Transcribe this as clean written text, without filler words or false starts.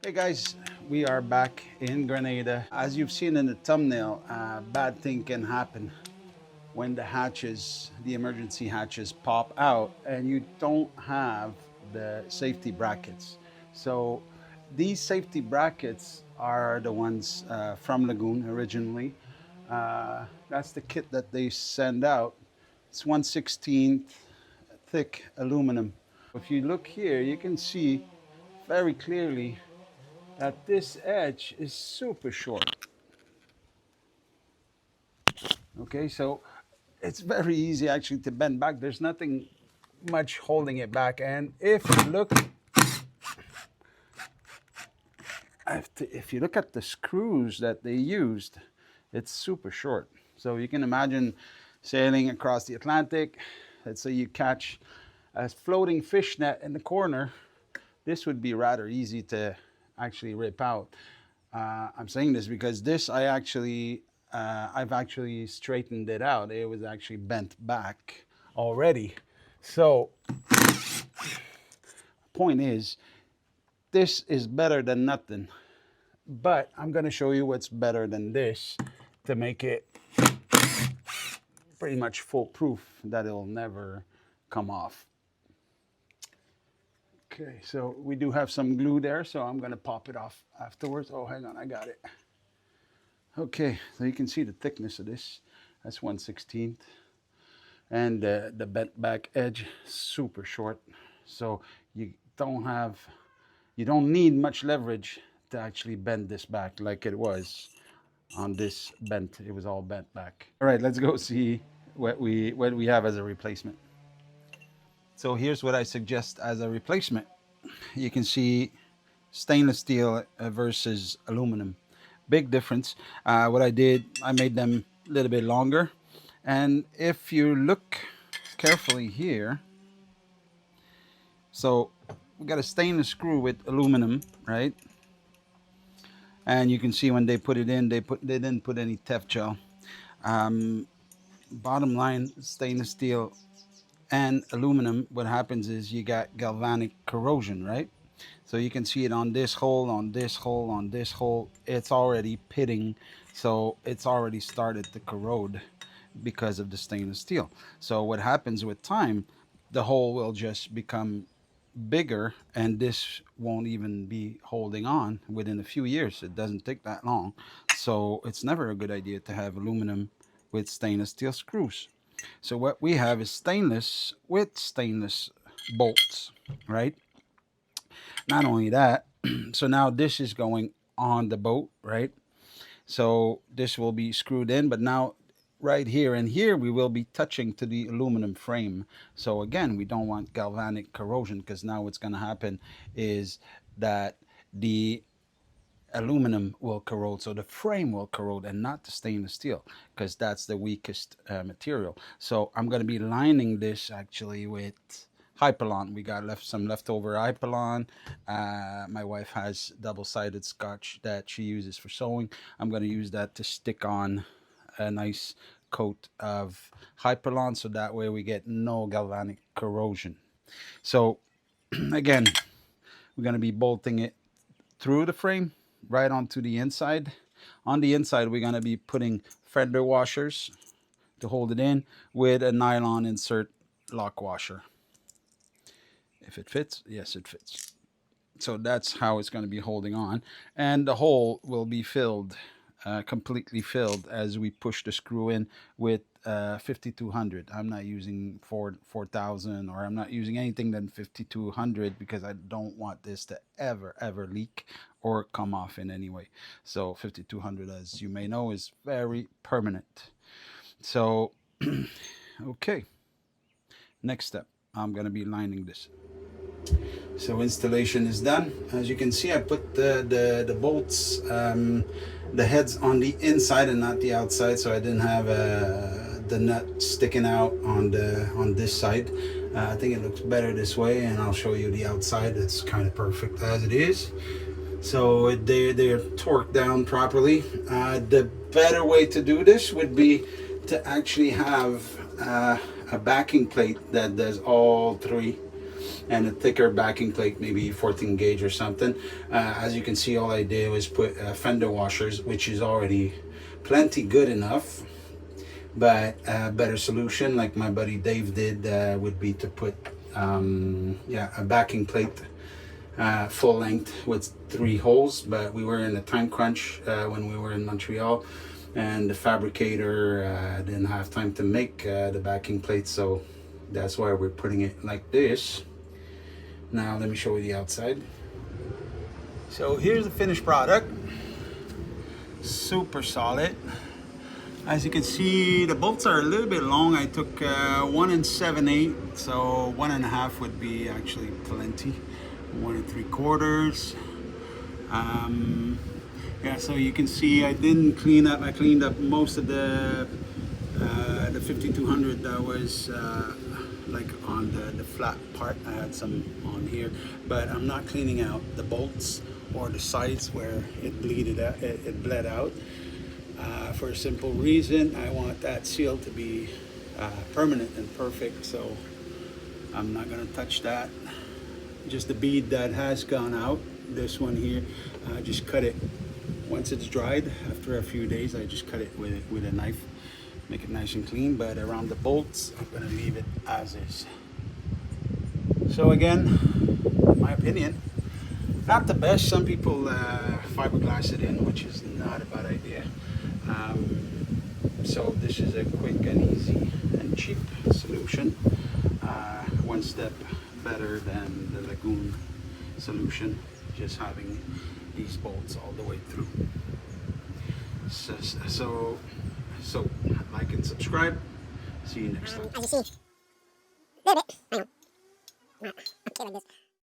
Hey guys, we are back in Grenada. As you've seen in the thumbnail, a bad thing can happen when the hatches, the emergency hatches pop out and you don't have the safety brackets. So these safety brackets are the ones from Lagoon originally. That's the kit that they send out. It's 1/16 thick aluminum. If you look here, you can see very clearly that this edge is super short. Okay, so it's very easy actually to bend back. There's nothing much holding it back. And if you look at the screws that they used, it's super short. So you can imagine sailing across the Atlantic. Let's say you catch a floating fish net in the corner. This would be rather easy to actually rip out. I'm saying this because this I've actually straightened it out. It was actually bent back already. So point is, this is better than nothing. But I'm going to show you what's better than this to make it pretty much foolproof that it'll never come off. Okay, so we do have some glue there, so I'm going to pop it off afterwards. Oh, hang on, I got it. Okay, so you can see the thickness of this. That's 1/16. And the bent back edge, super short. So you don't need much leverage to actually bend this back like it was on this bent. It was all bent back. All right, let's go see what we have as a replacement. So here's what I suggest as a replacement. You can see stainless steel versus aluminum. Big difference. What I did, I made them a little bit longer. And if you look carefully here, so we got a stainless screw with aluminum, right? And you can see when they put it in, they didn't put any Tef gel. Bottom line, stainless steel and aluminum, what happens is you got galvanic corrosion, right? So you can see it on this hole, on this hole, on this hole. It's already pitting, so it's already started to corrode because of the stainless steel. So what happens with time, the hole will just become bigger and this won't even be holding on within a few years. It doesn't take that long. So it's never a good idea to have aluminum with stainless steel screws. So what we have is stainless with stainless bolts, right? Not only that, so now this is going on the boat, right? So this will be screwed in, but now right here and here we will be touching to the aluminum frame. So again, we don't want galvanic corrosion, because now what's going to happen is that the aluminum will corrode, so the frame will corrode and not the stainless steel, because that's the weakest material. So I'm going to be lining this actually with Hypalon. We got some leftover Hypalon. My wife has double-sided scotch that she uses for sewing. I'm going to use that to stick on a nice coat of Hypalon, so that way we get no galvanic corrosion. So again, we're going to be bolting it through the frame right onto the inside. On the inside, we're going to be putting fender washers to hold it in with a nylon insert lock washer. If it fits, yes, it fits. So that's how it's going to be holding on. And the hole will be filled, completely filled, as we push the screw in with 5200. I'm not using 4000, or I'm not using anything than 5200, because I don't want this to ever leak or come off in any way. So 5200, as you may know, is very permanent. So okay, next step, I'm going to be lining this. So installation is done. As you can see, I put the bolts, the heads on the inside and not the outside, so I didn't have the nut sticking out on this side. I think it looks better this way, and I'll show you the outside. It's kind of perfect as it is. So they're torqued down properly. The better way to do this would be to actually have a backing plate that does all three. and a thicker backing plate, maybe 14 gauge or something. As you can see, all I did was put fender washers, which is already plenty good enough. But a better solution, like my buddy Dave did, would be to put a backing plate full length with 3 holes. But we were in a time crunch when we were in Montreal, and the fabricator didn't have time to make the backing plate, so that's why we're putting it like this. Now let me show you the outside. So here's the finished product. Super solid. As you can see, the bolts are a little bit long. I took 1 7/8, so 1 1/2 would be actually plenty. 1 3/4. Yeah, so you can see I didn't clean up. I cleaned up most of the 5200 that was like on the flat part. I had some on here, but I'm not cleaning out the bolts or the sides where it bled out. For a simple reason, I want that seal to be permanent and perfect, so I'm not going to touch that. Just the bead that has gone out, this one here, just cut it once it's dried. After a few days, I just cut it with a knife, make it nice and clean. But around the bolts, I'm going to leave it as is. So again, in my opinion, not the best. Some people fiberglass it in, which is not a bad idea. So this is a quick and easy and cheap solution. One step better than the Lagoon solution, just having these bolts all the way through. So like and subscribe. See you next time. As you see, a little bit, I know, not okay like this.